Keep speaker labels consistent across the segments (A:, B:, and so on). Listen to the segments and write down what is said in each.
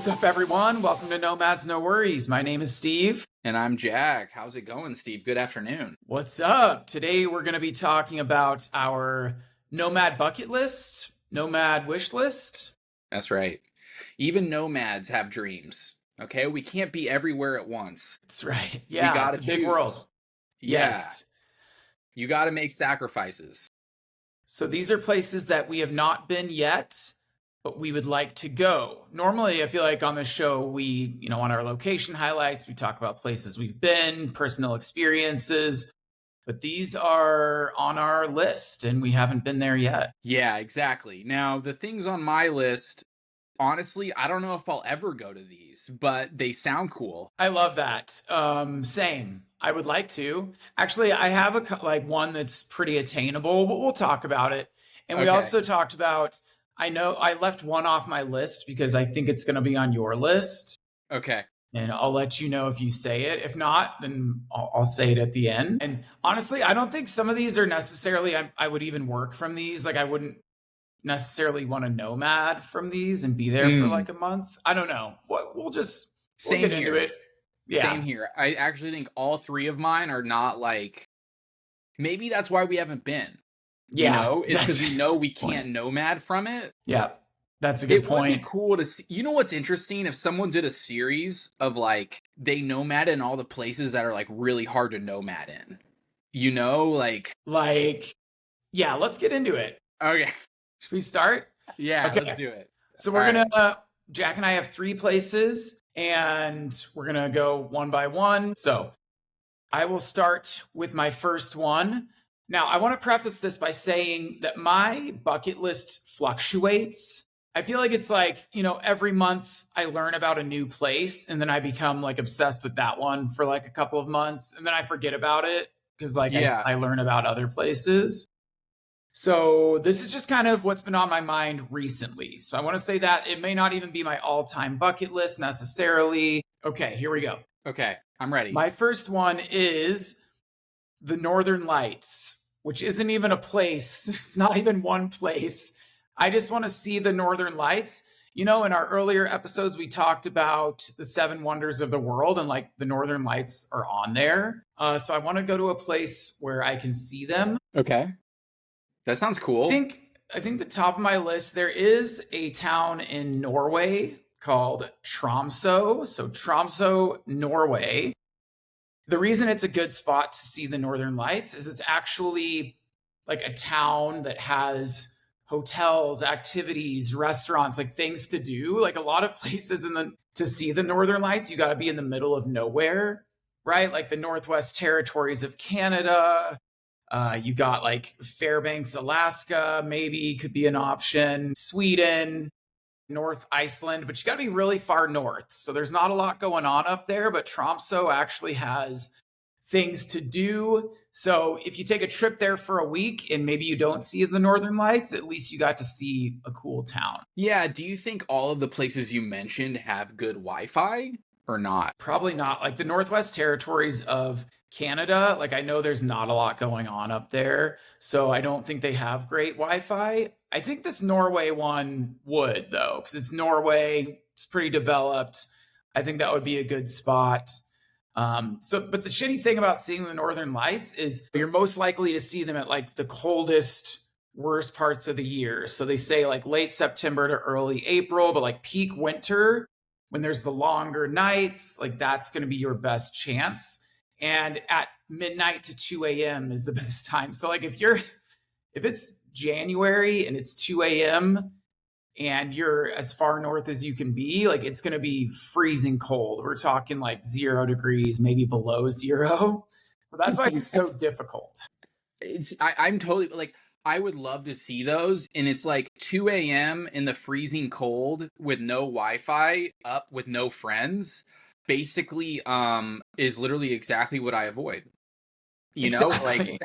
A: What's up, everyone? Welcome to Nomads No Worries. My name is Steve.
B: And I'm Jack. How's it going, Steve? Good afternoon.
A: What's up? Today we're going to be talking about our Nomad bucket list, Nomad wish list.
B: That's right. Even nomads have dreams. Okay, we can't be everywhere at once.
A: That's right.
B: We
A: Yeah,
B: gotta
A: it's a big
B: choose.
A: world.
B: Yeah,
A: Yes.
B: you gotta make sacrifices.
A: So these are places that we have not been yet, but we would like to go. Normally, I feel like on this show, we, on our location highlights, we talk about places we've been, personal experiences, but these are on our list and we haven't been there yet.
B: Yeah, exactly. Now, the things on my list, honestly, I don't know if I'll ever go to these, but they sound cool.
A: I love that. Same. I would like to. Actually, I have one that's pretty attainable, but we'll talk about it. And we
B: Okay.
A: also talked about, I know I left one off my list because I think it's going to be on your list.
B: Okay.
A: And I'll let you know if you say it. If not, then I'll say it at the end. And honestly, I don't think some of these are necessarily, I would even work from these. Like I wouldn't necessarily want to nomad from these and be there for like a month. I don't know. We'll
B: Same
A: get
B: here.
A: into it. Yeah.
B: Same here. I actually think all three of mine are not like, maybe that's why we haven't been.
A: Yeah.
B: It's because we know we
A: point.
B: can't nomad from it.
A: Yeah. That's a good point.
B: It would be cool to see. You know what's interesting? If someone did a series of like, they nomad in all the places that are like really hard to nomad in.
A: Yeah, let's get into it.
B: Okay.
A: Should we start?
B: Yeah,
A: Okay.
B: let's do it.
A: So we're Jack and I have 3 places and we're going to go one by one. So I will start with my first one. Now, I want to preface this by saying that my bucket list fluctuates. I feel like it's like, every month I learn about a new place and then I become like obsessed with that one for like a couple of months and then I forget about it because I learn about other places. So this is just kind of what's been on my mind recently. So I want to say that it may not even be my all-time bucket list necessarily. Okay, here we go.
B: Okay, I'm ready.
A: My first one is the Northern Lights, which isn't even a place. It's not even one place. I just want to see the Northern Lights. In our earlier episodes, we talked about the 7 wonders of the world and like the Northern Lights are on there. So I want to go to a place where I can see them.
B: Okay. That sounds cool.
A: I think the top of my list, there is a town in Norway called Tromsø. So Tromsø, Norway. The reason it's a good spot to see the Northern Lights is it's actually like a town that has hotels, activities, restaurants, like things to do. Like a lot of places to see the Northern Lights, you got to be in the middle of nowhere, right? Like the Northwest Territories of Canada. You got like Fairbanks, Alaska, maybe could be an option. Sweden, North Iceland, but you got to be really far north. So there's not a lot going on up there, but Tromsø actually has things to do. So if you take a trip there for a week and maybe you don't see the Northern Lights, at least you got to see a cool town.
B: Yeah, do you think all of the places you mentioned have good Wi-Fi or not?
A: Probably not. Like the Northwest Territories of Canada, like I know there's not a lot going on up there, so I don't think they have great Wi-Fi. I think this Norway one would though, because it's Norway, it's pretty developed. I think that would be a good spot. But the shitty thing about seeing the Northern Lights is you're most likely to see them at like the coldest, worst parts of the year. So they say like late September to early April, but like peak winter, when there's the longer nights, like that's going to be your best chance. And at midnight to 2 a.m. is the best time. So like if it's January and it's 2 a.m. and you're as far north as you can be, like it's going to be freezing cold. We're talking like 0 degrees, maybe below 0. So that's why it's so difficult.
B: I'm totally like, I would love to see those. And it's like 2 a.m. in the freezing cold with no Wi-Fi, up with no friends. Basically is literally exactly what I avoid. Like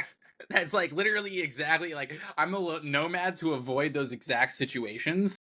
B: that's like literally exactly like I'm a nomad to avoid those exact situations.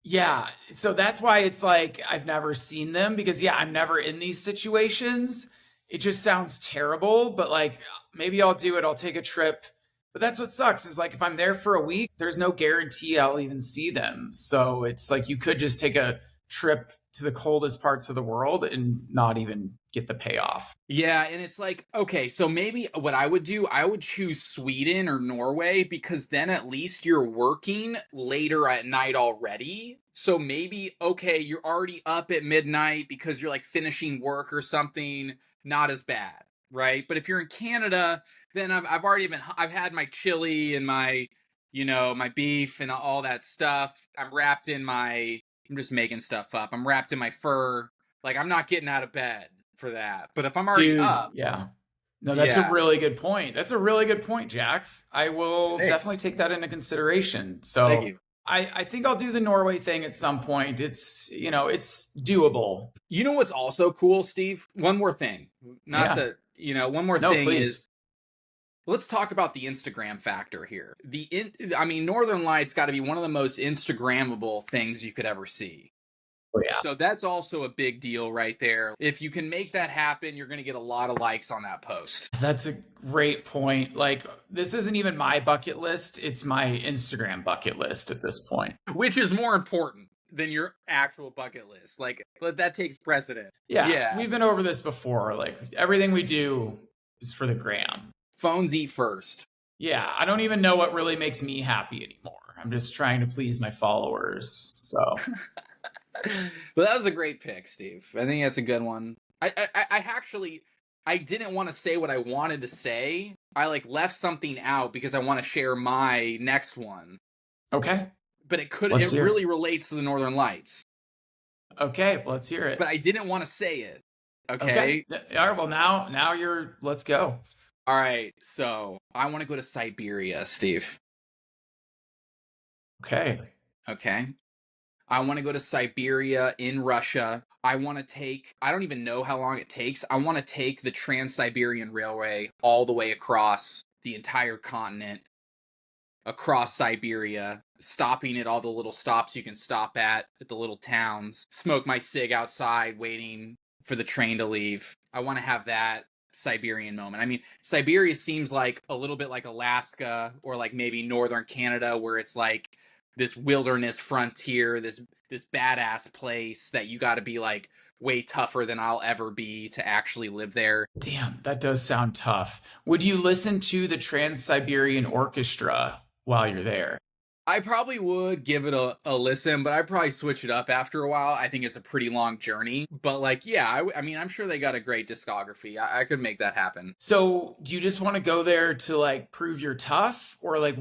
A: Yeah, so that's why it's like I've never seen them because I'm never in these situations. It just sounds terrible, but like maybe I'll do it. I'll take a trip. But that's what sucks is like if I'm there for a week, there's no guarantee I'll even see them. So it's like you could just take a trip to the coldest parts of the world and not even get the payoff.
B: Yeah, and it's like, okay, so maybe what I would do, I would choose Sweden or Norway because then at least you're working later at night already. So maybe, okay, you're already up at midnight because you're like finishing work or something, not as bad, right? But if you're in Canada, then I've had my chili and my, my beef and all that stuff. I'm just making stuff up. I'm wrapped in my fur. Like, I'm not getting out of bed for that. But if I'm already
A: Dude,
B: up,
A: yeah. No, that's a
B: yeah.
A: really good point. That's a really good point, Jack. I will
B: Thanks.
A: definitely take that into consideration.
B: Thank
A: So
B: you.
A: I think I'll do the Norway thing at some point. It's doable.
B: You know what's also cool, Steve? One more thing. Not
A: Yeah.
B: to, one more
A: No,
B: thing
A: please.
B: is let's talk about the Instagram factor here. I mean, Northern Lights got to be one of the most Instagrammable things you could ever see.
A: Oh, yeah.
B: So that's also a big deal right there. If you can make that happen, you're going to get a lot of likes on that post.
A: That's a great point. Like, this isn't even my bucket list, it's my Instagram bucket list at this point.
B: Which is more important than your actual bucket list. Like, but that takes precedent.
A: Yeah,
B: Yeah.
A: we've been over this before. Like, everything we do is for the gram.
B: Phones eat first.
A: Yeah, I don't even know what really makes me happy anymore. I'm just trying to please my followers. So,
B: But that was a great pick, Steve. I think that's a good one. I actually I didn't want to say what I wanted to say. I like left something out because I want to share my next one.
A: okay,
B: But
A: let's
B: it
A: hear it.
B: really relates to the Northern Lights.
A: Okay, let's hear
B: But
A: it.
B: I didn't want to say it.
A: Okay.
B: Okay?
A: All right, well, now let's go.
B: All right. So, I want to go to Siberia, Steve.
A: Okay.
B: Okay? I want to go to Siberia in Russia. I don't even know how long it takes. I want to take the Trans Siberian Railway all the way across the entire continent, across Siberia, stopping at all the little stops you can stop at the little towns, smoke my cig outside, waiting for the train to leave. I want to have that Siberian moment. I mean, Siberia seems like a little bit like Alaska or like maybe northern Canada, where it's like this wilderness frontier, this badass place that you got to be like way tougher than I'll ever be to actually live there.
A: Damn, that does sound tough. Would you listen to the Trans Siberian Orchestra while you're there?
B: I probably would give it a listen, but I'd probably switch it up after a while. I think it's a pretty long journey. But, like, yeah, I mean, I'm sure they got a great discography. I could make that happen.
A: So, do you just want to go there to like prove you're tough, or like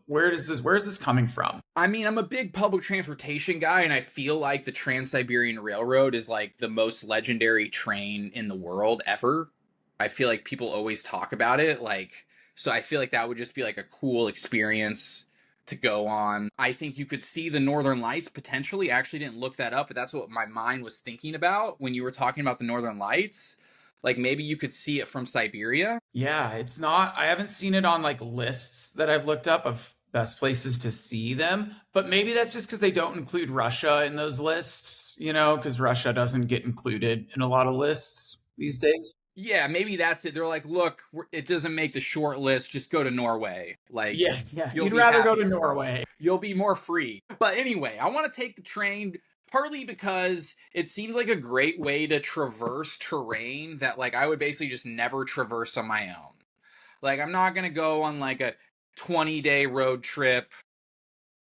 A: where's this coming from?
B: I mean, I'm a big public transportation guy, and I feel like the Trans Siberian Railroad is like the most legendary train in the world ever. I feel like people always talk about it. Like, so I feel like that would just be like a cool experience to go on. I think you could see the Northern Lights potentially. I actually didn't look that up, but that's what my mind was thinking about when you were talking about the Northern Lights. Like maybe you could see it from Siberia.
A: Yeah, it's not. I haven't seen it on like lists that I've looked up of best places to see them, but maybe that's just because they don't include Russia in those lists, because Russia doesn't get included in a lot of lists these days.
B: Yeah, maybe that's it. They're like, look, it doesn't make the short list. Just go to Norway. Like,
A: Yeah, yeah.
B: you'll
A: You'd
B: be
A: rather go to
B: happier.
A: Norway.
B: You'll be more free. But anyway, I want to take the train partly because it seems like a great way to traverse terrain that, like, I would basically just never traverse on my own. Like, I'm not going to go on, like, a 20-day road trip.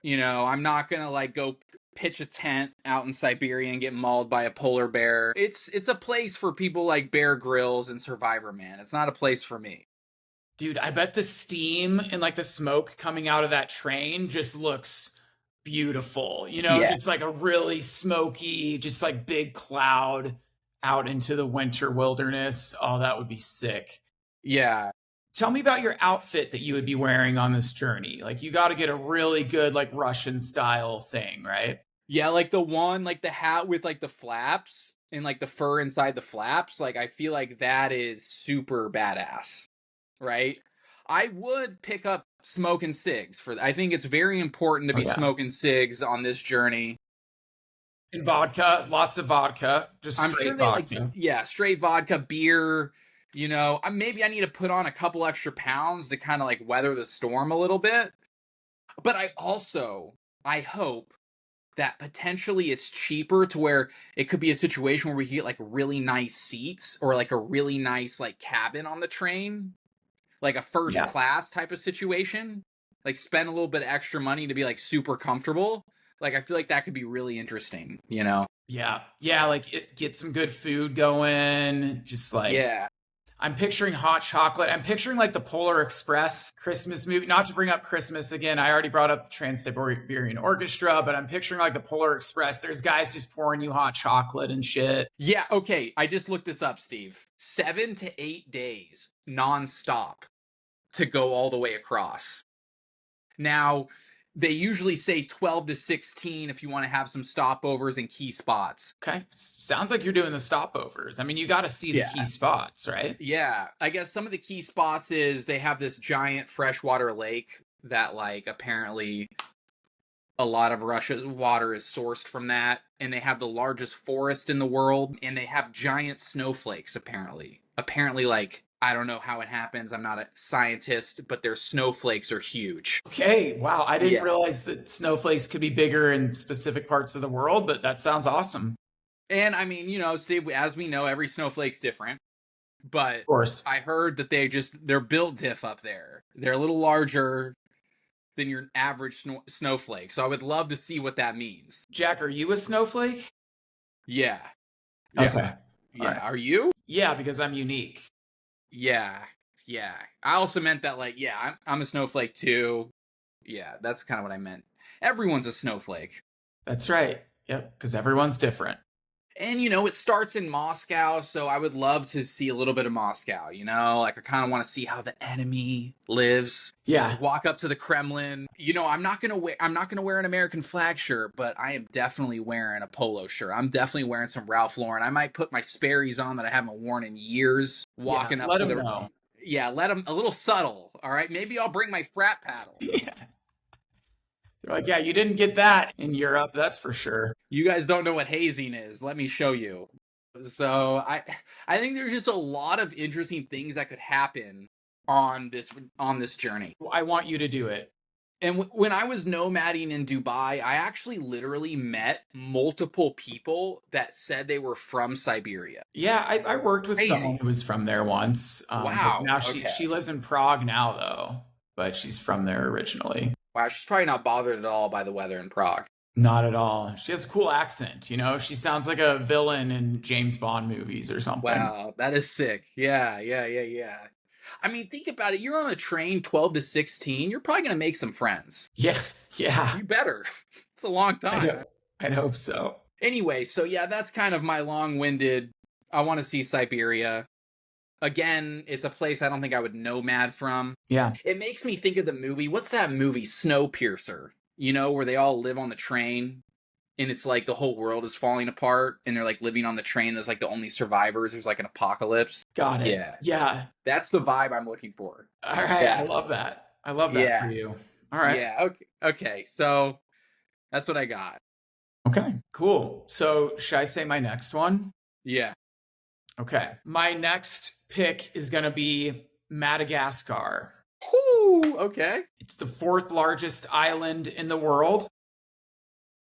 B: I'm not going to, like, go pitch a tent out in Siberia and get mauled by a polar bear. It's a place for people like Bear Grylls and Survivor Man. It's not a place for me.
A: Dude, I bet the steam and like the smoke coming out of that train just looks beautiful.
B: Yeah.
A: Just like a really smoky, just like big cloud out into the winter wilderness. Oh, that would be sick.
B: Yeah.
A: Tell me about your outfit that you would be wearing on this journey. Like you got to get a really good like Russian style thing, right?
B: Yeah, like like the hat with like the flaps and like the fur inside the flaps. Like I feel like that is super badass, right? I would pick up smoking cigs I think it's very important to
A: Oh
B: be
A: yeah.
B: smoking cigs on this journey.
A: And vodka, lots of vodka, just
B: I'm sure
A: straight
B: they like,
A: vodka.
B: yeah, straight vodka, beer. Maybe I need to put on a couple extra pounds to kind of like weather the storm a little bit. But I hope that potentially it's cheaper to where it could be a situation where we could get like really nice seats or like a really nice like cabin on the train, like a first
A: Yeah.
B: class type of situation. Like spend a little bit of extra money to be like super comfortable. Like I feel like that could be really interesting, you know?
A: Yeah. Yeah. Like get some good food going. Just like,
B: Yeah.
A: I'm picturing hot chocolate. I'm picturing like the Polar Express Christmas movie. Not to bring up Christmas again. I already brought up the Trans Siberian Orchestra, but I'm picturing like the Polar Express. There's guys just pouring you hot chocolate and shit.
B: Yeah, okay. I just looked this up, Steve. 7 to 8 days nonstop to go all the way across. Now, they usually say 12 to 16 if you want to have some stopovers in key spots.
A: Okay. Sounds like you're doing the stopovers. I mean, you got to see the
B: Yeah.
A: key spots, right?
B: Yeah. I guess some of the key spots is they have this giant freshwater lake that, like, apparently a lot of Russia's water is sourced from that. And they have the largest forest in the world. And they have giant snowflakes, apparently. Apparently, like, I don't know how it happens. I'm not a scientist, but their snowflakes are huge.
A: Okay. Wow. I didn't
B: Yeah.
A: realize that snowflakes could be bigger in specific parts of the world, but that sounds awesome.
B: And I mean, you know, Steve, as we know, every snowflake's different. But
A: Of course.
B: I heard that they're built diff up there. They're a little larger than your average snowflake. So I would love to see what that means.
A: Jack, are you a snowflake?
B: Yeah. Yeah.
A: Okay. All
B: Yeah.
A: right.
B: Are you?
A: Yeah, because I'm unique.
B: Yeah. Yeah. I also meant that, like, yeah, I'm a snowflake too. Yeah, that's kind of what I meant. Everyone's a snowflake.
A: That's right. Yep, because everyone's different.
B: And, you know, it starts in Moscow, so I would love to see a little bit of Moscow, you know? Like, I kind of want to see how the enemy lives.
A: Yeah.
B: Just walk up to the Kremlin. You know, I'm not gonna wear an American flag shirt, but I am definitely wearing a polo shirt. I'm definitely wearing some Ralph Lauren. I might put my Sperry's on that I haven't worn in years, walking
A: Yeah,
B: up
A: let
B: to
A: them
B: the...
A: know.
B: Yeah, let them... A little subtle, all right? Maybe I'll bring my frat paddle.
A: Yeah. They're like, yeah, you didn't get that in Europe, that's for sure.
B: You guys don't know what hazing is. Let me show you. So I think there's just a lot of interesting things that could happen on this journey.
A: I want you to do it.
B: And when I was nomading in Dubai, I actually literally met multiple people that said they were from Siberia.
A: Yeah, I worked with
B: Crazy.
A: someone who was from there once.
B: Wow.
A: But now
B: Okay.
A: she lives in Prague now, though. But she's from there originally.
B: Wow, she's probably not bothered at all by the weather in Prague.
A: Not at all. She has a cool accent, you know? She sounds like a villain in James Bond movies or something.
B: Wow, that is sick. Yeah. I mean, think about it. You're on a train 12 to 16. You're probably going to make some friends.
A: Yeah, yeah.
B: You better. It's a long time.
A: I'd hope so.
B: Anyway, so yeah, that's kind of my long-winded, I want to see Siberia. Again, it's a place I don't think I would nomad from.
A: Yeah.
B: It makes me think of the movie. What's that movie, Snowpiercer? You know, where they all live on the train and it's like the whole world is falling apart and they're like living on the train. There's like the only survivors. There's like an apocalypse.
A: Got it.
B: Yeah.
A: Yeah.
B: That's the vibe I'm looking for.
A: All right.
B: Yeah.
A: I love that. I love that
B: Yeah.
A: for you. All right.
B: Yeah. Okay. So that's what I got.
A: Okay. Cool. So should I say my next one?
B: Yeah.
A: Okay. My next pick is going to be Madagascar.
B: Whew, okay.
A: It's the fourth largest island in the world.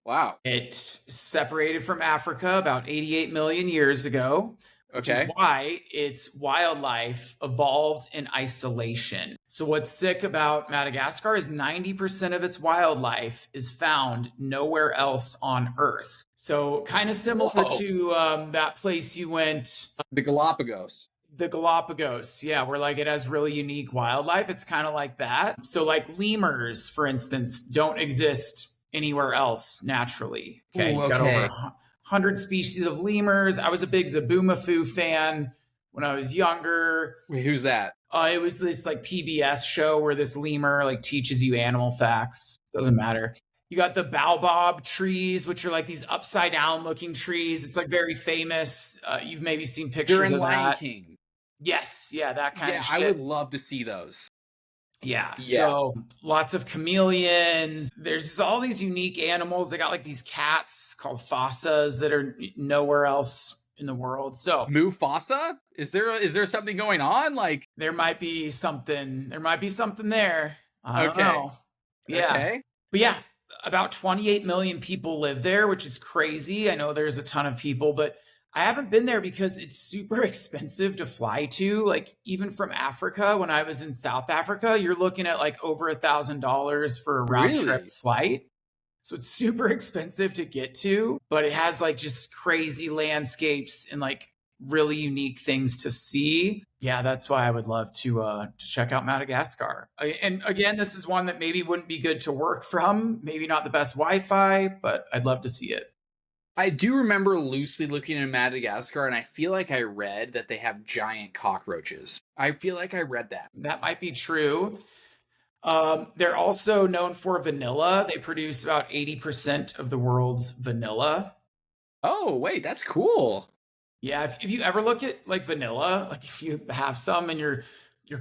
B: Wow.
A: It's separated from Africa about 88 million years ago, which is why its wildlife evolved in isolation. So what's sick about Madagascar is 90% of its wildlife is found nowhere else on Earth. So kind of similar to that place you went.
B: The Galapagos.
A: The Galapagos, yeah, where like it has really unique wildlife. It's kind of like that. So like lemurs, for instance, don't exist anywhere else naturally. Okay,
B: Ooh,
A: you got over 100 species of lemurs. I was a big Zaboomafoo fan when I was younger.
B: Wait, who's that?
A: It was this like PBS show where this lemur like teaches you animal facts. Doesn't matter. You got the baobab trees, which are like these upside down looking trees. It's like very famous. You've maybe seen pictures
B: They're in
A: of
B: Lion
A: that.
B: King.
A: Yes, yeah, that kind of shit.
B: I would love to see those.
A: Yeah. So lots of chameleons. There's all these unique animals. They got like these cats called fossas that are nowhere else in the world. So
B: Mufasa? Is there something going on? Like
A: there might be something. There might be something there. I don't know. Yeah.
B: Okay.
A: But yeah, about 28 million people live there, which is crazy. I know there's a ton of people, but I haven't been there because it's super expensive to fly to. Like, even from Africa, when I was in South Africa, you're looking at like over $1,000 for a round trip
B: Really?
A: flight. So it's super expensive to get to, but it has like just crazy landscapes and like really unique things to see. Yeah, that's why I would love to check out Madagascar. And again, this is one that maybe wouldn't be good to work from, maybe not the best Wi-Fi, but I'd love to see it.
B: I do remember loosely looking at Madagascar, and I feel like I read that they have giant cockroaches. I feel like I read that.
A: That might be true. They're also known for vanilla. They produce about 80% of the world's vanilla.
B: Oh, wait, that's cool.
A: Yeah, if you ever look at like vanilla, like if you have some in your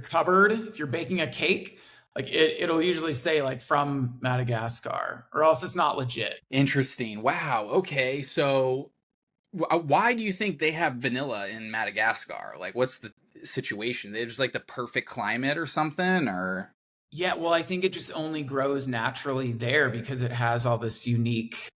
A: cupboard, if you're baking a cake, like it'll usually say like from Madagascar, or else it's not legit.
B: Interesting. Wow. Okay. So, why do you think they have vanilla in Madagascar? Like, what's the situation? They just like the perfect climate or something? Or
A: Yeah, well, I think it just only grows naturally there because it has all this unique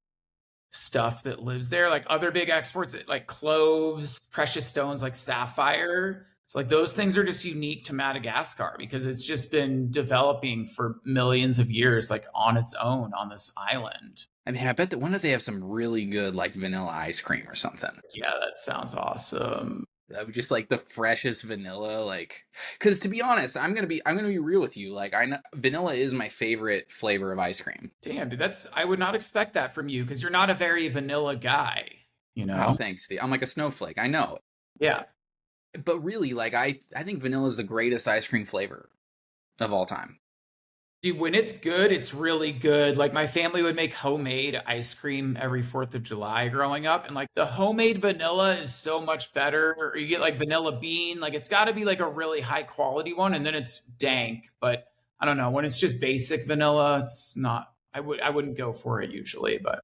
A: stuff that lives there. Like other big exports, like cloves, precious stones like sapphire. So like those things are just unique to Madagascar because it's just been developing for millions of years, like on its own on this island.
B: I mean, I bet that one if they have some really good like vanilla ice cream or something.
A: Yeah, that sounds awesome.
B: That would just like the freshest vanilla, like, because to be honest, I'm gonna be real with you. Like, I know vanilla is my favorite flavor of ice cream.
A: Damn, dude, that's I would not expect that from you because you're not a very vanilla guy, you
B: Oh,
A: know?
B: thanks, Steve. I'm like a snowflake. I know,
A: Yeah.
B: but really, like, I think vanilla is the greatest ice cream flavor of all time.
A: Dude, when it's good, it's really good. Like my family would make homemade ice cream every 4th of July growing up. And like the homemade vanilla is so much better. Or you get like vanilla bean. Like it's got to be like a really high quality one. And then it's dank. But I don't know. When it's just basic vanilla, it's not, I wouldn't go for it usually. But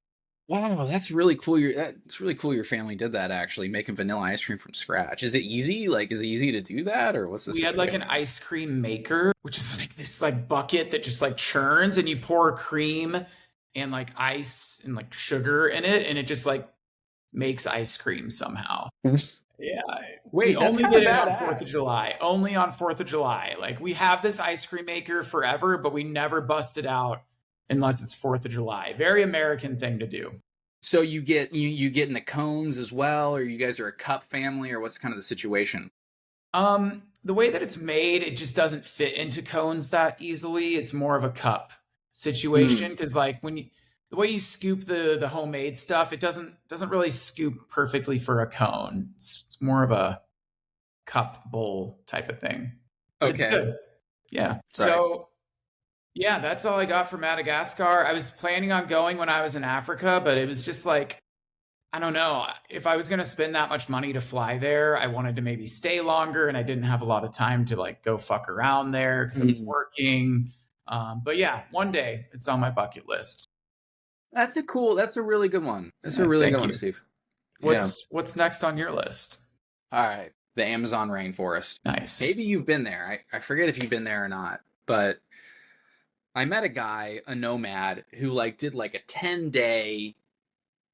B: Wow, that's really cool. That's really cool. Your family did that actually, making vanilla ice cream from scratch. Is it easy? Like, is it easy to do that, or what's the
A: we had like an
B: situation?
A: ice cream maker, which is like this like bucket that just like churns and you pour cream and like ice and like sugar in it. And it just like makes ice cream somehow. Yeah. We
B: Wait, that's
A: only
B: kind of
A: did it on 4th of
B: badass.
A: July. Only on 4th of July. Like we have this ice cream maker forever, but we never bust it out unless it's 4th of July. Very American thing to do.
B: So you get in the cones as well, or you guys are a cup family, or what's kind of the situation?
A: The way that it's made, it just doesn't fit into cones that easily. It's more of a cup situation
B: Mm,
A: because like when you the way you scoop the homemade stuff, it doesn't really scoop perfectly for a cone. It's more of a cup bowl type of thing. But it's
B: okay,
A: good. Yeah.
B: right.
A: So yeah, that's all I got for Madagascar. I was planning on going when I was in Africa, but it was just like, I don't know. If I was going to spend that much money to fly there, I wanted to maybe stay longer and I didn't have a lot of time to like go fuck around there because I was
B: Mm.
A: working. But yeah, one day it's on my bucket list.
B: That's a really good one. That's a
A: Yeah,
B: really good
A: thank
B: one,
A: you.
B: Steve. Yeah.
A: What's next on your list?
B: All right. The Amazon rainforest.
A: Nice.
B: Maybe you've been there. I forget if you've been there or not, but I met a guy, a nomad, who like did like a 10-day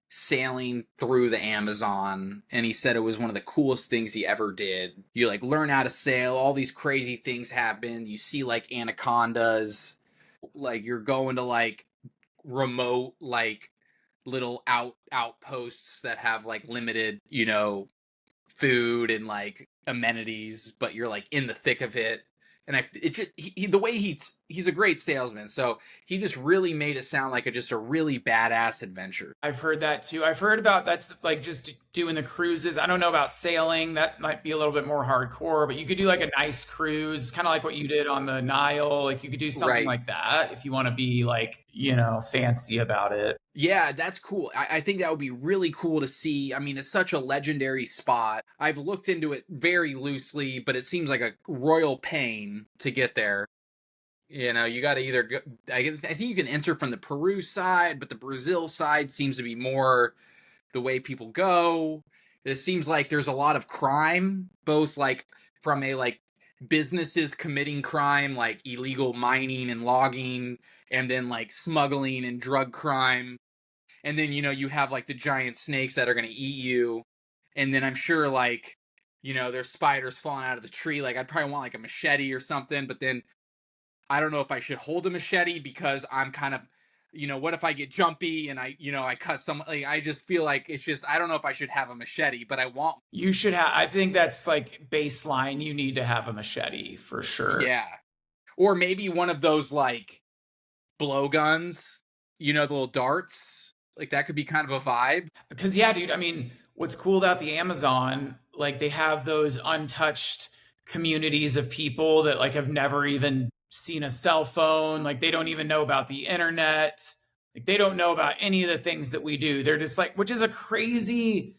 B: sailing through the Amazon, and he said it was one of the coolest things he ever did. You like learn how to sail, all these crazy things happen. You see like anacondas, like you're going to like remote like little outposts that have like limited, food and like amenities, but you're like in the thick of it. And it just the way he's a great salesman, so he just really made it sound like just a really badass adventure.
A: I've heard that too. I've heard about that's like just doing the cruises. I don't know about sailing. That might be a little bit more hardcore, but you could do like a nice cruise, kind of like what you did on the Nile. Like you could do something
B: Right.
A: like that if you want to be like, fancy about it.
B: Yeah, that's cool. I think that would be really cool to see. I mean, it's such a legendary spot. I've looked into it very loosely, but it seems like a royal pain to get there. You got to either go. I think you can enter from the Peru side, but the Brazil side seems to be more the way people go. It seems like there's a lot of crime, both like from a like businesses committing crime like illegal mining and logging, and then like smuggling and drug crime. And then, you have like the giant snakes that are going to eat you. And then I'm sure like, there's spiders falling out of the tree. Like I'd probably want like a machete or something, but then I don't know if I should hold a machete because I'm kind of, what if I get jumpy and I cut some, like, I just feel like it's just, I don't know if I should have a machete, but I want,
A: You should have, I think that's like baseline. You need to have a machete for sure.
B: yeah. Or maybe one of those like blowguns, the little darts. Like that could be kind of a vibe.
A: Because yeah, dude, I mean, what's cool about the Amazon, like they have those untouched communities of people that like have never even seen a cell phone, like they don't even know about the internet. Like they don't know about any of the things that we do. They're just like, which is a crazy,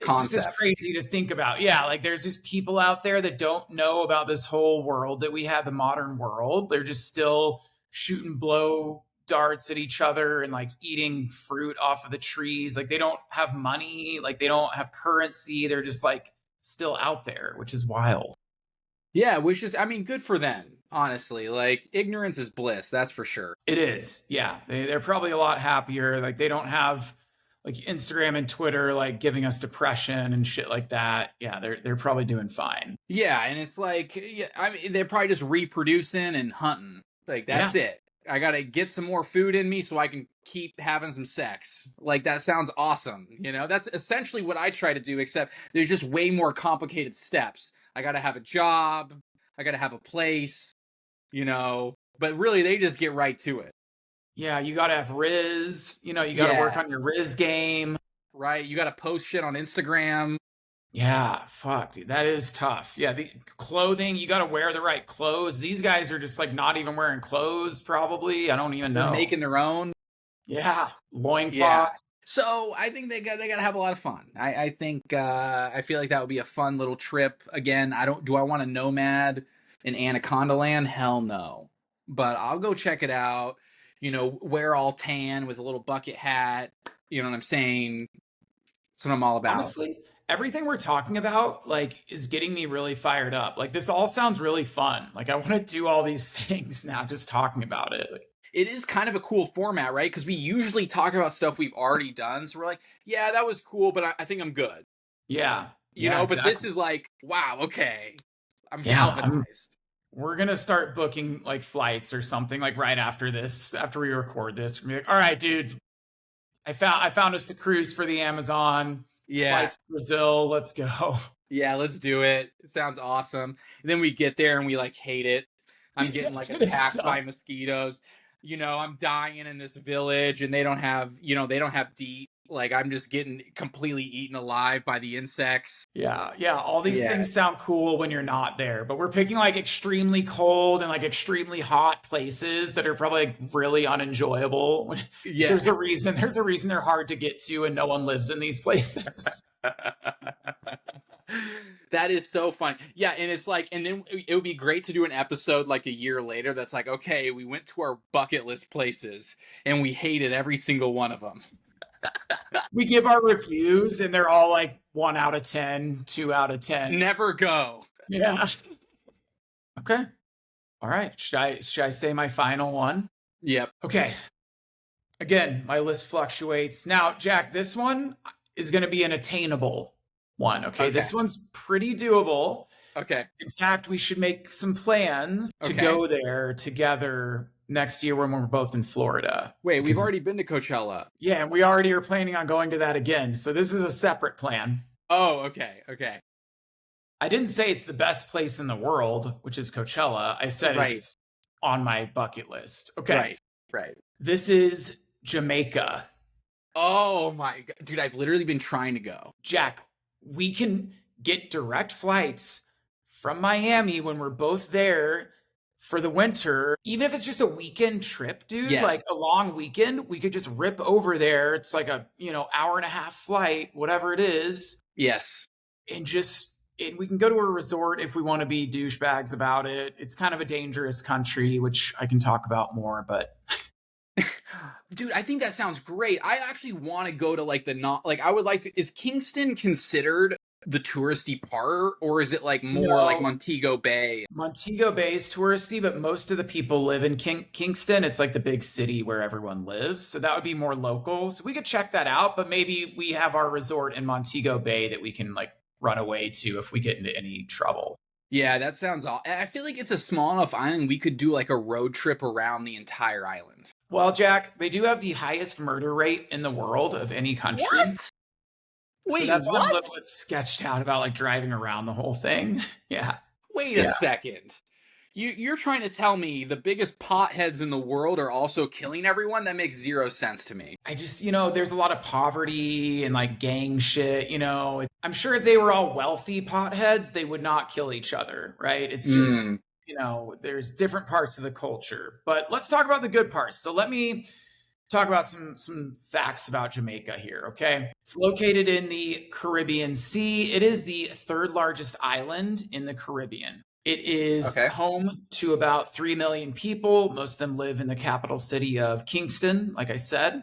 A: it's just
B: Concept.
A: crazy to think about. Yeah, like there's just people out there that don't know about this whole world that we have, the modern world. They're just still shooting blow darts at each other and like eating fruit off of the trees. Like they don't have money, like they don't have currency. They're just like still out there, which is wild.
B: Yeah, which is, I mean, good for them, honestly. Like, ignorance is bliss, that's for sure.
A: It is. Yeah. They're probably a lot happier. Like they don't have like Instagram and Twitter like giving us depression and shit like that. Yeah, they're probably doing fine.
B: Yeah, and it's like, yeah, I mean, they're probably just reproducing and hunting. Like,
A: Yeah.
B: that's it. I gotta get some more food in me so I can keep having some sex. Like, that sounds awesome. That's essentially what I try to do, except there's just way more complicated steps. I gotta have a job, I gotta have a place, but really they just get right to it.
A: Yeah, you got to have Riz. You got to work
B: Yeah,
A: on your Riz game.
B: right. You gotta post shit on Instagram.
A: Yeah, fuck, dude, that is tough. Yeah, the clothing, you got to wear the right clothes. These guys are just like not even wearing clothes, probably. I don't even
B: They're
A: know.
B: making their own.
A: Yeah,
B: Yeah.
A: loincloths.
B: So I think they gotta have a lot of fun. I think I feel like that would be a fun little trip. Again, I don't do I want a Nomad in Anaconda Land? Hell no. But I'll go check it out. Wear all tan with a little bucket hat. You know what I'm saying? That's what I'm all about.
A: Honestly, everything we're talking about like is getting me really fired up. Like this all sounds really fun. Like I want to do all these things now just talking about it.
B: It is kind of a cool format, right? Because we usually talk about stuff we've already done. So we're like, yeah, that was cool, but I think I'm good.
A: Yeah. Yeah,
B: But this
A: exactly.
B: is like, wow, okay. I'm
A: Yeah,
B: galvanized.
A: we're gonna start booking like flights or something like right after this, after we record this. We're gonna be like, all right, dude, I found us the cruise for the Amazon,
B: Yeah.
A: flights to Brazil. Let's go.
B: Yeah, let's do it. It sounds awesome. And then we get there and we like hate it. I'm getting
A: It's
B: like
A: gonna
B: attacked by
A: suck.
B: mosquitoes. I'm dying in this village and they don't have DEET. Like I'm just getting completely eaten alive by the insects.
A: Yeah, yeah. All these
B: Yeah.
A: things sound cool when you're not there, but we're picking like extremely cold and like extremely hot places that are probably like really unenjoyable.
B: Yeah.
A: There's a reason. There's a reason they're hard to get to, and no one lives in these places.
B: That is so fun. Yeah, and it's like, and then it would be great to do an episode like a year later that's like, okay, we went to our bucket list places and we hated every single one of them.
A: We give our reviews, and they're all like 1 out of 10, 2 out of 10.
B: Never go.
A: Yeah. Okay. All right. Should I say my final one?
B: Yep.
A: Okay. Again, my list fluctuates. Now, Jack, this one is going to be an attainable one. Okay.
B: Okay.
A: This one's pretty doable.
B: Okay.
A: In fact, we should make some plans to
B: Okay.
A: go there together next year when we're both in Florida.
B: Wait, we've
A: Because,
B: already been to Coachella.
A: yeah, we already are planning on going to that again. So this is a separate plan.
B: Oh, okay. Okay.
A: I didn't say it's the best place in the world, which is Coachella. I said
B: Right.
A: it's on my bucket list. Okay.
B: Right. Right.
A: This is Jamaica.
B: Oh my god. Dude, I've literally been trying to go.
A: Jack, we can get direct flights from Miami when we're both there for the winter. Even if it's just a weekend trip, dude,
B: Yes.
A: like a long weekend, we could just rip over there. It's like a, hour and a half flight, whatever it is,
B: Yes.
A: and we can go to a resort if we want to be douchebags about it. It's kind of a dangerous country, which I can talk about more, but
B: Dude, I think that sounds great. I actually want to go to like the not like I would like to is Kingston considered the touristy part, or is it like more like
A: No,
B: Montego Bay?
A: Montego Bay is touristy, but most of the people live in Kingston. It's like the big city where everyone lives. So that would be more local. So we could check that out, but maybe we have our resort in Montego Bay that we can like run away to if we get into any trouble.
B: Yeah, that sounds all. I feel like it's a small enough island we could do like a road trip around the entire island.
A: Well, Jack, they do have the highest murder rate in the world of any country.
B: What?
A: So
B: Wait,
A: that's why I'm a
B: what?
A: little bit sketched out about like driving around the whole thing. Yeah.
B: Wait a
A: Yeah.
B: second. You're trying to tell me the biggest potheads in the world are also killing everyone? That makes zero sense to me.
A: I just, there's a lot of poverty and like gang shit, I'm sure if they were all wealthy potheads, they would not kill each other, right? It's just,
B: Mm,
A: there's different parts of the culture. But let's talk about the good parts. So let me talk about some facts about Jamaica here, okay? It's located in the Caribbean Sea. It is the third largest island in the Caribbean. It is
B: okay.
A: home to about 3 million people. Most of them live in the capital city of Kingston, like I said,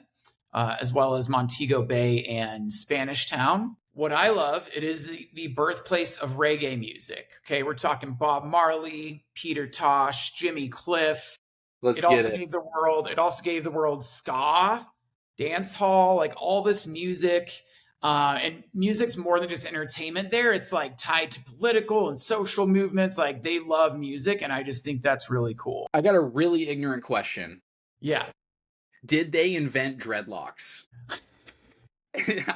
A: as well as Montego Bay and Spanish Town. What I love, it is the birthplace of reggae music. Okay, we're talking Bob Marley, Peter Tosh, Jimmy Cliff.
B: Let's
A: It
B: get
A: also
B: it.
A: gave the world. It also gave the world ska, dance hall, like all this music. And music's more than just entertainment. There, it's like tied to political and social movements. Like they love music, and I just think that's really cool.
B: I got a really ignorant question.
A: Yeah,
B: Did they invent dreadlocks?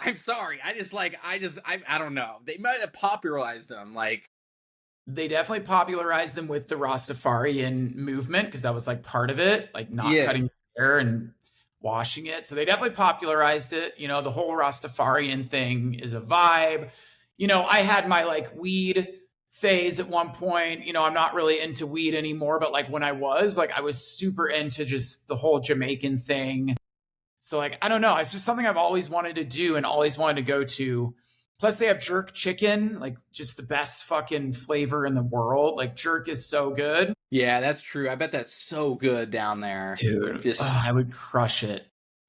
B: I'm sorry. I don't know. They might have popularized them. Like,
A: they definitely popularized them with the Rastafarian movement because that was like part of it, like not
B: yeah.
A: cutting hair and washing it. So they definitely popularized it. The whole Rastafarian thing is a vibe. I had my like weed phase at one point. I'm not really into weed anymore, but like when I was, like I was super into just the whole Jamaican thing. So like I don't know, it's just something I've always wanted to do and always wanted to go to. Plus they have jerk chicken, like just the best fucking flavor in the world. Like jerk is so good.
B: Yeah, that's true. I bet that's so good down there.
A: Dude,
B: Just
A: I would crush it.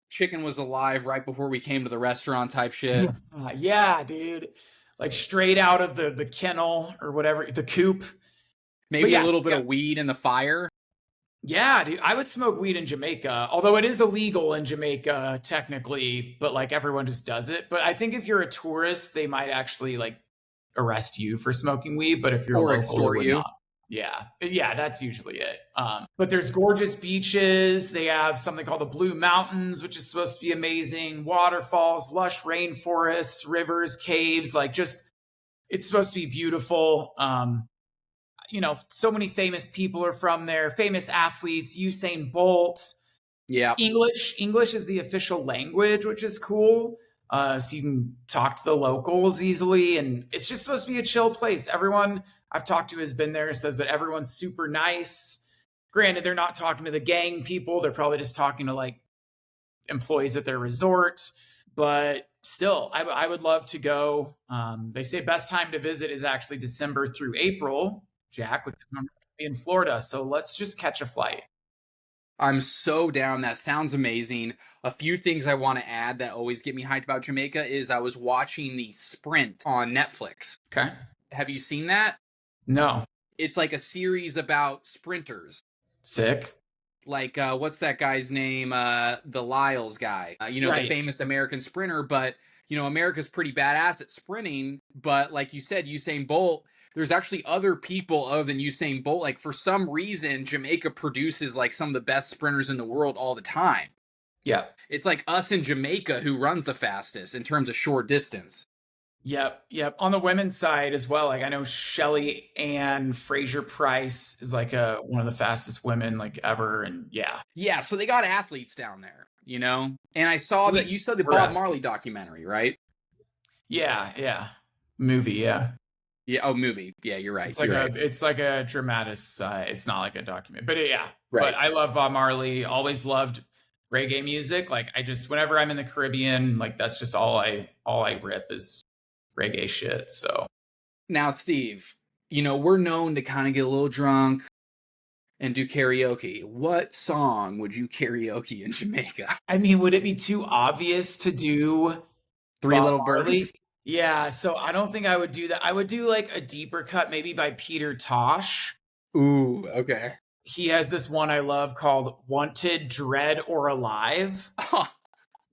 B: chicken was alive right before we came to the restaurant type shit.
A: Yeah, dude. Like straight out of the kennel or whatever, the coop. But
B: Maybe a
A: yeah,
B: little bit
A: yeah.
B: of weed in the fire.
A: Yeah, dude, I would smoke weed in Jamaica, although it is illegal in Jamaica technically, but like everyone just does it. But I think if you're a tourist, they might actually like arrest you for smoking weed, but if you're a
B: Or
A: local, it
B: extort
A: would
B: you.
A: not. Yeah, that's usually it. But there's gorgeous beaches. They have something called the Blue Mountains, which is supposed to be amazing. Waterfalls, lush rainforests, rivers, caves. Like just, it's supposed to be beautiful. So many famous people are from there, famous athletes, Usain Bolt.
B: Yeah.
A: English is the official language, which is cool. So you can talk to the locals easily, and it's just supposed to be a chill place. Everyone I've talked to has been there, says that everyone's super nice. Granted, they're not talking to the gang people; they're probably just talking to like employees at their resort. But still, I would love to go. They say best time to visit is actually December through April, Jack, which is going to be in Florida. So let's just catch a flight.
B: I'm so down. That sounds amazing. A few things I want to add that always get me hyped about Jamaica is I was watching the Sprint on Netflix.
A: Okay.
B: Have you seen that?
A: No.
B: It's like a series about sprinters.
A: Sick.
B: Like, what's that guy's name? The Lyles guy. The
A: Right.
B: famous American sprinter. But, America's pretty badass at sprinting. But like you said, Usain Bolt, there's actually other people other than Usain Bolt. Like, for some reason, Jamaica produces like some of the best sprinters in the world all the time.
A: Yeah.
B: It's like us in Jamaica who runs the fastest in terms of short distance.
A: Yep. On the women's side as well, like I know Shelly Ann Fraser Price is like one of the fastest women like ever, and yeah,
B: Yeah, so they got athletes down there, And I saw that you saw the
A: we're
B: Bob Marley documentary, right?
A: yeah, movie, yeah.
B: Yeah, oh, movie. Yeah, you're right.
A: It's like
B: You're right.
A: it's like a dramatis. It's not like a document, but yeah.
B: Right.
A: But I love Bob Marley. Always loved reggae music. Like I just whenever I'm in the Caribbean, like that's just all I rip is reggae shit. So
B: Now, Steve, we're known to kind of get a little drunk and do karaoke. What song would you karaoke in Jamaica?
A: I mean, would it be too obvious to do
B: Three
A: Bob
B: Little
A: Marley?
B: Birds?
A: Yeah, so I don't think I would do that. I would do like a deeper cut, maybe by Peter Tosh.
B: Ooh, okay.
A: He has this one I love called Wanted, Dread, or Alive.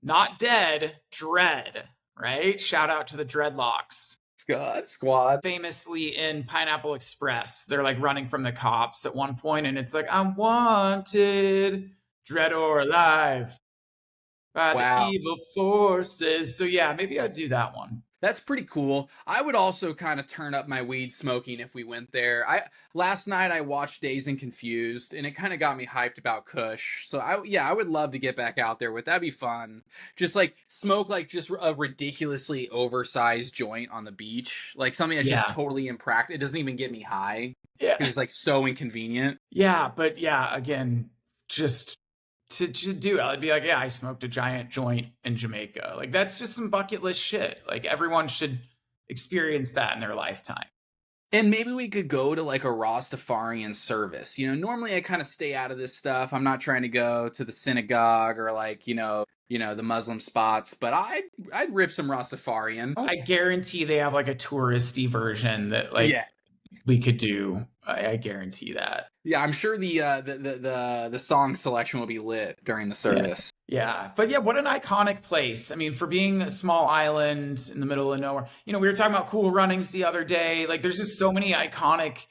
A: Not dead, dread, right? Shout out to the dreadlocks.
B: Squad.
A: Famously in Pineapple Express, they're like running from the cops at one point, and it's like, I'm wanted, dread or alive by the
B: Wow.
A: evil forces. So yeah, maybe I'd do that one.
B: That's pretty cool. I would also kind of turn up my weed smoking if we went there. I last night I watched Dazed and Confused, and it kind of got me hyped about Kush. So I would love to get back out there with that'd be fun. Just like smoke like just a ridiculously oversized joint on the beach, like something that's just
A: Yeah.
B: totally impractical. It doesn't even get me high
A: Yeah.
B: because it's like so inconvenient.
A: Yeah, but yeah, again, just to do it, I'd be like, yeah, I smoked a giant joint in Jamaica. Like that's just some bucket list shit. Like everyone should experience that in their lifetime.
B: And maybe we could go to like a Rastafarian service. Normally I kind of stay out of this stuff. I'm not trying to go to the synagogue or like, the Muslim spots, but I'd rip some Rastafarian.
A: I guarantee they have like a touristy version that like
B: Yeah.
A: we could do. I guarantee that.
B: Yeah, I'm sure the song selection will be lit during the
A: Yeah.
B: service.
A: Yeah. But yeah, what an iconic place. I mean, for being a small island in the middle of nowhere. We were talking about Cool Runnings the other day. Like there's just so many iconic,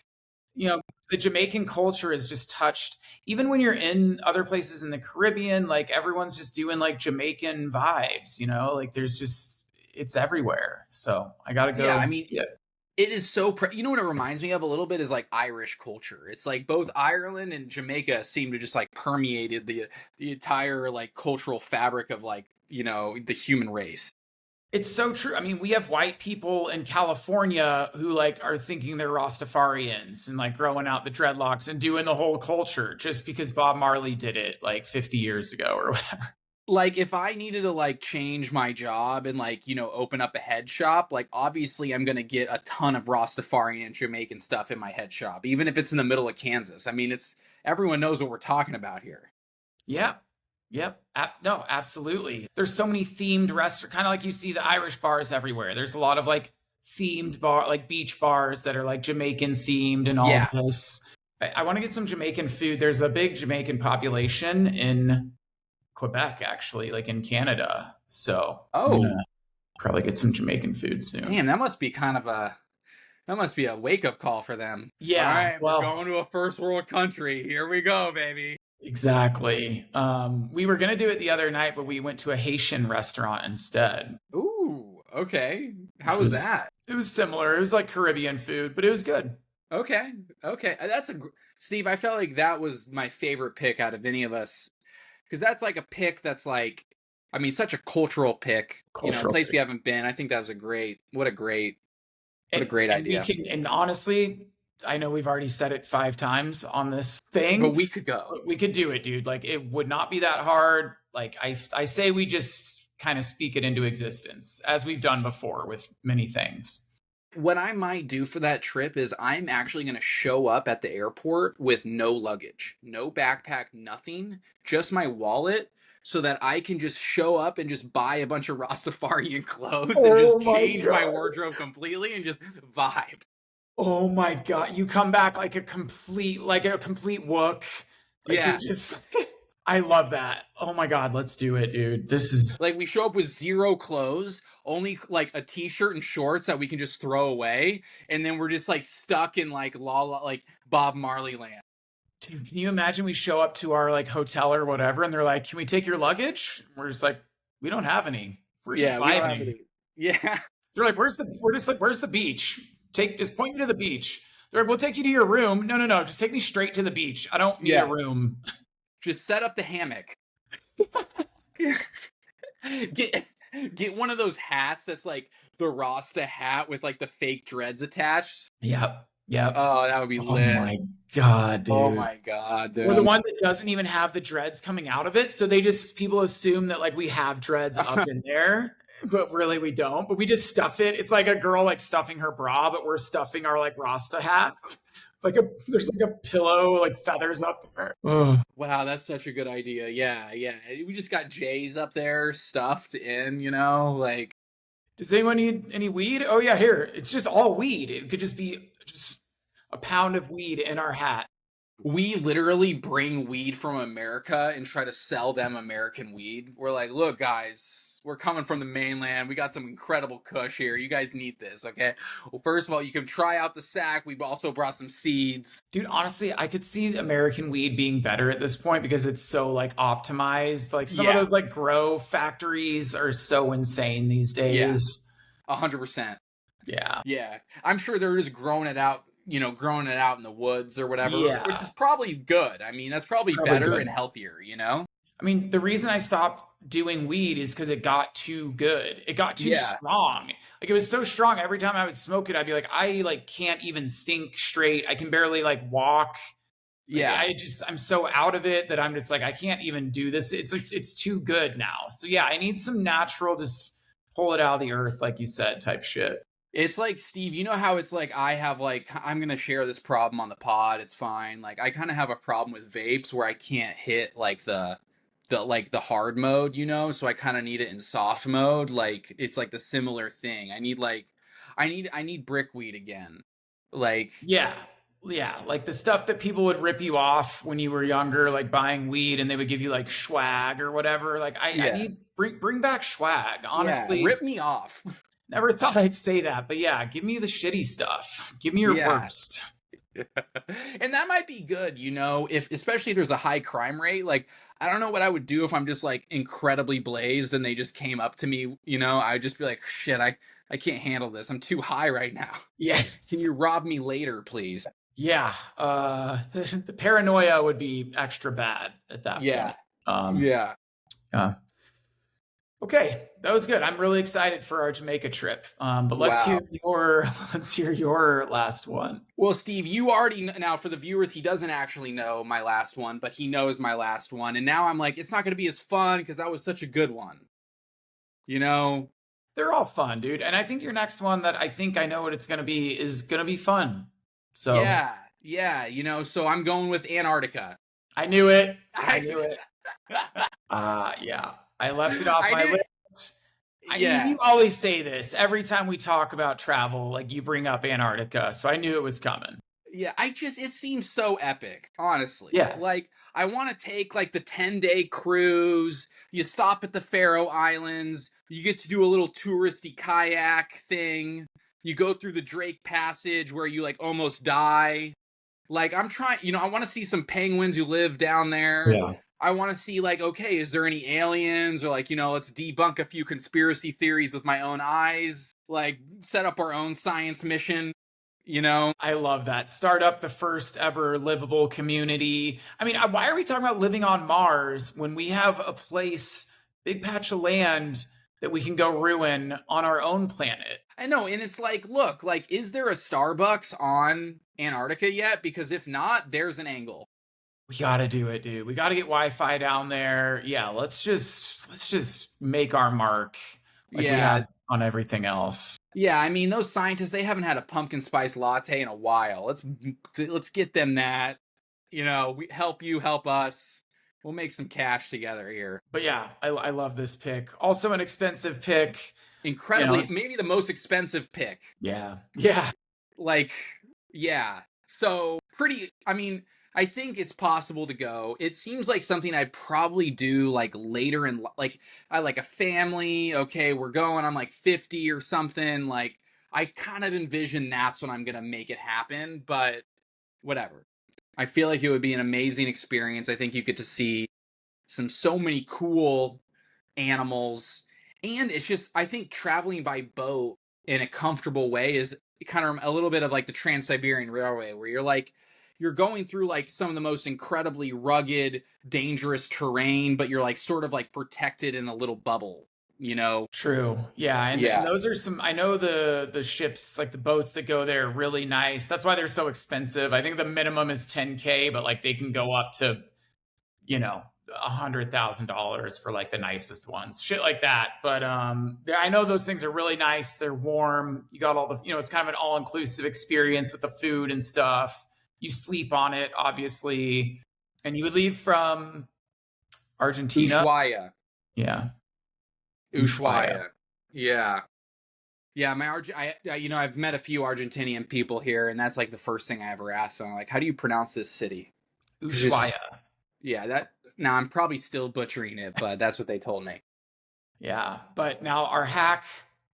A: the Jamaican culture is just touched. Even when you're in other places in the Caribbean, like everyone's just doing like Jamaican vibes, like there's just it's everywhere. So I gotta
B: Yeah, I
A: go
B: mean,
A: see it.
B: it is so you know what it reminds me of a little bit is like Irish culture. It's like both Ireland and Jamaica seem to just like permeated the entire like cultural fabric of like, the human race.
A: It's so true. I mean, we have white people in California who like are thinking they're Rastafarians and like growing out the dreadlocks and doing the whole culture just because Bob Marley did it like 50 years ago or whatever.
B: Like if I needed to like change my job and like, open up a head shop, like obviously I'm going to get a ton of Rastafarian and Jamaican stuff in my head shop, even if it's in the middle of Kansas. I mean, it's everyone knows what we're talking about here.
A: Yeah. Yep. No, absolutely. There's so many themed restaurants, kind of like you see the Irish bars everywhere. There's a lot of like themed bar, like beach bars that are like Jamaican themed and all
B: Yeah.
A: of this. I want to get some Jamaican food. There's a big Jamaican population in Quebec, actually, like in Canada. So I'm
B: Oh,
A: gonna probably get some Jamaican food soon.
B: damn, that must be a wake up call for them. All
A: Yeah,
B: right, we're
A: well,
B: going to a first world country. Here we go, baby.
A: exactly. We were gonna do it the other night, but we went to a Haitian restaurant instead.
B: Ooh, okay.
A: Which
B: How was
A: was
B: that?
A: it was similar. It was like Caribbean food, but it was good.
B: Okay, okay. Steve. I felt like that was my favorite pick out of any of us because that's like a pick that's like, I mean, such a cultural pick. A
A: Cultural
B: place we
A: food.
B: haven't been. I think that was what a
A: And,
B: great
A: and we
B: idea.
A: can, and honestly, I know we've already said it 5 times on this
B: But
A: thing,
B: we could go.
A: but we could do it, dude. Like it would not be that hard. Like I say we just kind of speak it into existence as we've done before with many things.
B: What I might do for that trip is I'm actually going to show up at the airport with no luggage, no backpack, nothing, just my wallet, so that I can just show up and just buy a bunch of Rastafarian clothes and
A: Oh
B: just
A: my
B: change my
A: god.
B: wardrobe completely and just vibe.
A: Oh my god. You come back like a complete wook. Like you're
B: Yeah.
A: just I love that. Oh my god, let's do it, dude. This is
B: Like we show up with zero clothes, only like a t-shirt and shorts that we can just throw away, and then we're just like stuck in like like Bob Marley land.
A: dude, can you imagine we show up to our like hotel or whatever and they're like, "Can we take your luggage?" We're just like, "We don't have any. We're just
B: Yeah, we don't have
A: vibing."
B: any. Yeah.
A: They're like, we're just like, "Where's the beach? Just point me to the beach." They're like, "We'll take you to your room." No, no, no. Just take me straight to the beach. I don't need a
B: Yeah.
A: room.
B: Just set up the hammock. get get one of those hats that's like the Rasta hat with like the fake dreads attached.
A: Yep. Yep.
B: Oh, that would be
A: Oh
B: lit.
A: my god,
B: Oh
A: dude.
B: my god,
A: Or the
B: dude.
A: one that doesn't even have the dreads coming out of it. So people assume that like we have dreads up in there, but really we don't. But we just stuff it. It's like a girl like stuffing her bra, but we're stuffing our like Rasta hat. There's like a pillow, like feathers up there. Ugh.
B: Wow, that's such a good idea. Yeah, yeah. We just got J's up there stuffed in, like
A: Does anyone need any weed? Oh yeah, here. It's just all weed. It could just be just a pound of weed in our hat.
B: We literally bring weed from America and try to sell them American weed. We're like, look, guys, we're coming from the mainland. We got some incredible kush here. You guys need this, okay? Well, first of all, you can try out the sack. We've also brought some seeds.
A: Dude, honestly, I could see American weed being better at this point because it's so like optimized. Like some of
B: Yeah,
A: those like grow factories are so insane these
B: yeah,
A: days.
B: 100%.
A: Yeah.
B: Yeah, I'm sure they're just growing it out, growing it out in the woods or whatever, which is
A: Yeah.
B: probably good. I mean, that's probably
A: Probably
B: better and
A: good.
B: healthier.
A: I mean, the reason I stopped doing weed is because it got too good. It got too
B: Yeah,
A: strong. Like it was so strong. Every time I would smoke it, I'd be like, I like can't even think straight. I can barely like walk. Like
B: yeah.
A: I'm so out of it that I'm just like, I can't even do this. It's like it's too good now. So yeah, I need some natural, just pull it out of the earth, like you said, type shit.
B: It's like, Steve, you know how it's like I have like I'm gonna share this problem on the pod. It's fine. Like I kind of have a problem with vapes where I can't hit like the hard mode, so I kind of need it in soft mode. Like it's like the similar thing. I need brickweed again. Like
A: Yeah. Yeah. Like the stuff that people would rip you off when you were younger, like buying weed and they would give you like swag or whatever. Like I
B: yeah.
A: need bring back swag.
B: Yeah,
A: Honestly,
B: rip me off.
A: never thought I'd say that, but yeah, give me the shitty stuff. Give me your
B: Yeah.
A: worst.
B: And that might be good, if especially if there's a high crime rate. Like I don't know what I would do if I'm just like incredibly blazed and they just came up to me, I'd just be like, shit, I can't handle this. I'm too high right now.
A: Yeah.
B: Can you rob me later, please?
A: Yeah. The paranoia would be extra bad at that
B: Yeah.
A: point.
B: Yeah.
A: Yeah. Okay, that was good. I'm really excited for our Jamaica trip. But let's
B: Wow.
A: hear your let's hear your last one.
B: Well, Steve, you already now for the viewers, he doesn't actually know my last one, but he knows my last one. And now I'm like, it's not going to be as fun because that was such a good one. You know,
A: They're all fun, dude. And I think your next one that I think I know what it's going to be is going to be fun. So
B: Yeah, yeah, so I'm going with Antarctica.
A: I knew it. I
B: I
A: knew it. Yeah. I left it off
B: I
A: my
B: did.
A: list.
B: Yeah.
A: You always say this every time we talk about travel, like you bring up Antarctica. So I knew it was coming.
B: Yeah, it seems so epic, honestly.
A: Yeah.
B: Like I want to take like the 10-day cruise. You stop at the Faroe Islands, you get to do a little touristy kayak thing. You go through the Drake Passage where you like almost die. Like I'm trying, I want to see some penguins who live down there.
A: Yeah.
B: I want to see like, okay, is there any aliens or like, let's debunk a few conspiracy theories with my own eyes, like set up our own science mission, you know?
A: I love that. Start up the first ever livable community. I mean, why are we talking about living on Mars when we have a place, big patch of land that we can go ruin on our own planet?
B: I know, and it's like, look, like, is there a Starbucks on Antarctica yet? Because if not, there's an angle.
A: We got to do it, dude. We got to get Wi-Fi down there. Yeah, let's just make our mark like we
B: Yeah,
A: have on everything else.
B: yeah. I mean, those scientists, they haven't had a pumpkin spice latte in a while. Let's get them that. We help you, help us. We'll make some cash together here.
A: But yeah, I love this pick. Also an expensive pick, you
B: Incredibly,
A: know.
B: maybe the most expensive pick.
A: Yeah. Yeah.
B: Like, yeah. So pretty. I mean, I think it's possible to go. It seems like something I'd probably do like later in like I like a family. Okay, we're going. I'm like 50 or something. Like I kind of envision that's when I'm gonna make it happen. But whatever. I feel like it would be an amazing experience. I think you get to see so many cool animals. And it's just, I think traveling by boat in a comfortable way is kind of a little bit of like the Trans Siberian Railway, where you're going through like some of the most incredibly rugged, dangerous terrain, but you're like sort of like protected in a little bubble, you know?
A: True. Yeah, and
B: Yeah.
A: those are some I know the ships, like the boats that go there are really nice. That's why they're so expensive. I think the minimum is 10K, but like they can go up to, $100,000 for like the nicest ones. Shit like that. But yeah, I know those things are really nice. They're warm. You got all the, it's kind of an all-inclusive experience with the food and stuff. You sleep on it, obviously. And you would leave from Argentina.
B: Ushuaia.
A: Yeah. Ushuaia.
B: Ushuaia. Yeah. Yeah, I've met a few Argentinian people here, and that's like the first thing I ever asked them. Like, how do you pronounce this city? Because
A: Ushuaia.
B: just yeah, that now I'm probably still butchering it, but that's what they told me.
A: Yeah. But now our hack,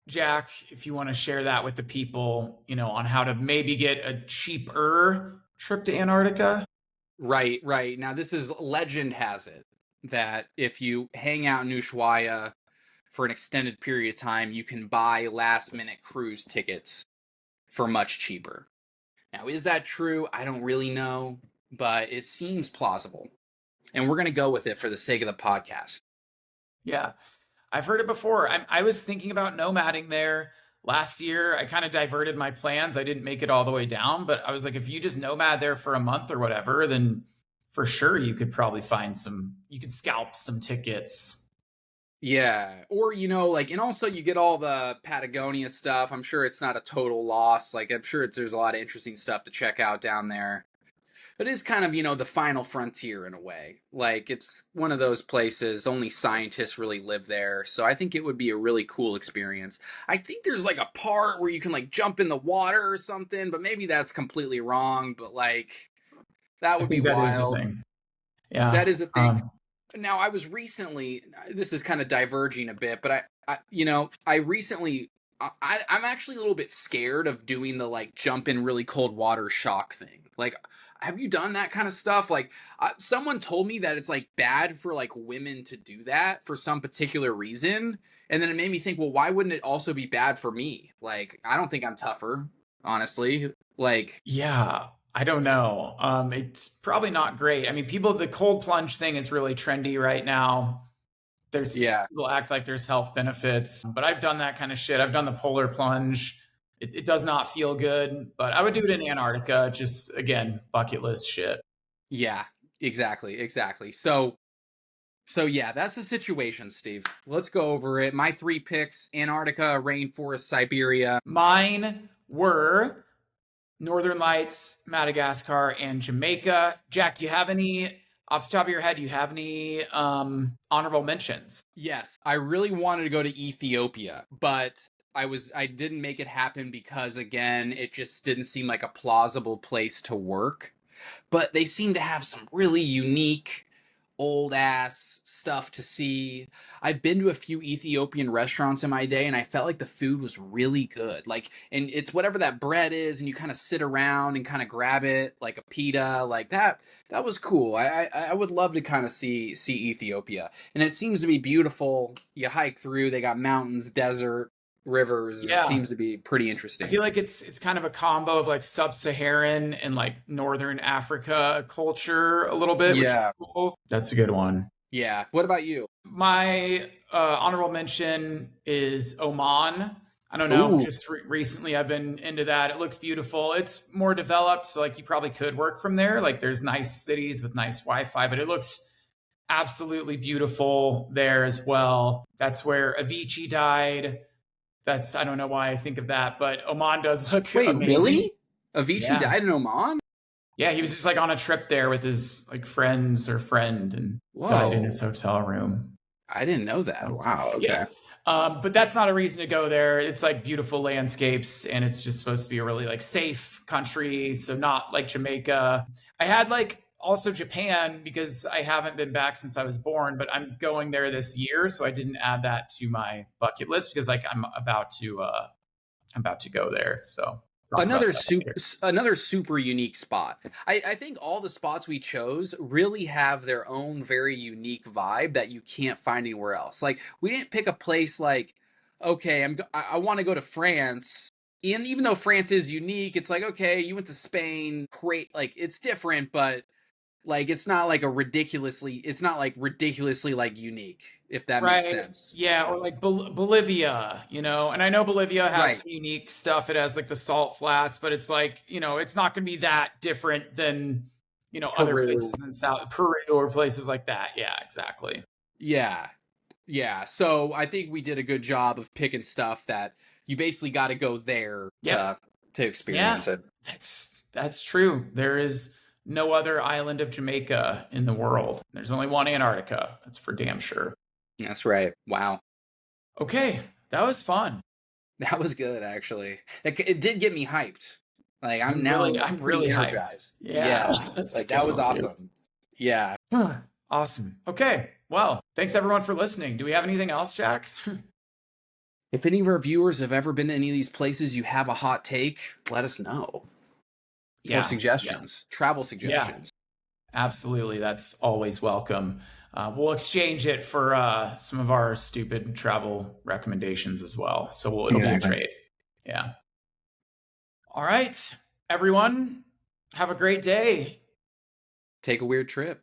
A: Jack, if you want to share that with the people, on how to maybe get a cheaper trip to Antarctica.
B: Right, right. Now this is legend has it that if you hang out in Ushuaia for an extended period of time, you can buy last minute cruise tickets for much cheaper. Now, is that true? I don't really know, but it seems plausible. And we're going to go with it for the sake of the podcast.
A: Yeah. I've heard it before. I was thinking about nomading there last year. I kind of diverted my plans. I didn't make it all the way down, but I was like, if you just nomad there for a month or whatever, then for sure you could probably you could scalp some tickets.
B: Yeah. Or, like, and also you get all the Patagonia stuff. I'm sure it's not a total loss. Like, I'm sure there's a lot of interesting stuff to check out down there. But it is kind of, the final frontier in a way. Like, it's one of those places, only scientists really live there. So I think it would be a really cool experience. I think there's like a part where you can like jump in the water or something, but maybe that's completely wrong. But like, that
A: I
B: would be
A: think that is a
B: wild.
A: thing. Yeah.
B: That is a thing. Now, I was recently, this is kind of diverging a bit, but I recently, I'm actually a little bit scared of doing the like jump in really cold water shock thing. Like, have you done that kind of stuff? Like, someone told me that it's like bad for like women to do that for some particular reason. And then it made me think, well, why wouldn't it also be bad for me? Like, I don't think I'm tougher, honestly. Like,
A: Yeah. I don't know. It's probably not great. I mean, the cold plunge thing is really trendy right now. There's
B: yeah,
A: People act like there's health benefits, but I've done that kind of shit. I've done the polar plunge. It does not feel good, but I would do it in Antarctica. Just again, bucket list shit.
B: yeah, exactly, exactly. So yeah, that's the situation, Steve. Let's go over it. My three picks: Antarctica, rainforest, Siberia.
A: Mine were Northern Lights, Madagascar, and Jamaica. Jack, do you have any off the top of your head? Do you have any honorable mentions?
B: Yes, I really wanted to go to Ethiopia, but I didn't make it happen because again, it just didn't seem like a plausible place to work. But they seem to have some really unique old ass stuff to see. I've been to a few Ethiopian restaurants in my day and I felt like the food was really good. Like, and it's whatever that bread is and you kind of sit around and kind of grab it like a pita, like that was cool. I would love to kind of see Ethiopia. And it seems to be beautiful. You hike through, they got mountains, desert, rivers. It
A: Yeah,
B: seems to be pretty
A: I
B: interesting.
A: feel like it's kind of a combo of like sub-Saharan and like Northern Africa culture a little bit, which is
B: Yeah.
A: cool. That's a good one.
B: Yeah. What about you?
A: My honorable mention is Oman. I don't know.
B: Ooh.
A: Just recently, I've been into that. It looks beautiful. It's more developed, so like you probably could work from there. Like there's nice cities with nice Wi-Fi, but it looks absolutely beautiful there as well. That's where Avicii died. I don't know why I think of that, but Oman does look
B: Wait,
A: amazing.
B: really? Avicii
A: Yeah.
B: died in Oman?
A: Yeah, he was just like on a trip there with his like friends or friend and died in his
B: Whoa.
A: hotel room.
B: I didn't know that.
A: So,
B: Wow.
A: yeah.
B: Okay.
A: But that's not a reason to go there. It's like beautiful landscapes and it's just supposed to be a really like safe country. So not like Jamaica. I had like also Japan because I haven't been back since I was born, but I'm going there this year. So I didn't add that to my bucket list because like I'm about to go there. So talk about
B: Another
A: that
B: super,
A: later.
B: another super unique spot. I think all the spots we chose really have their own very unique vibe that you can't find anywhere else. Like we didn't pick a place like, okay, I want to go to France. And even though France is unique, it's like, okay, you went to Spain, great. Like it's different, but like it's not like ridiculously like unique, if that makes
A: Right.
B: sense.
A: Yeah, or like Bolivia, and I know Bolivia has
B: Right.
A: some unique stuff. It has like the salt flats, but it's like, it's not going to be that different than, other
B: Peru.
A: places in South Peru or places like that. Yeah, exactly.
B: Yeah. Yeah. So I think we did a good job of picking stuff that you basically got to go there
A: Yep.
B: to
A: Yeah.
B: experience it.
A: That's true. There is no other island of Jamaica in the world. There's only one Antarctica. That's for damn sure.
B: That's right. Wow.
A: Okay, that was fun.
B: That was good, actually. It did get me hyped. Like I'm
A: I'm
B: pretty
A: really hyped.
B: energized. Yeah,
A: Yeah, let's
B: like that was
A: go, dude.
B: awesome. Yeah.
A: Awesome. Okay. Well, thanks everyone for listening. Do we have anything else, Jack?
B: If any of our viewers have ever been to any of these places, you have a hot take, let us know. Or
A: Yeah. Yeah.
B: suggestions, travel
A: Yeah.
B: suggestions.
A: Absolutely. That's always welcome. We'll exchange it for some of our stupid travel recommendations as well. So it'll be a
B: Exactly.
A: trade. Yeah. All right, everyone. Have a great day.
B: Take a weird trip.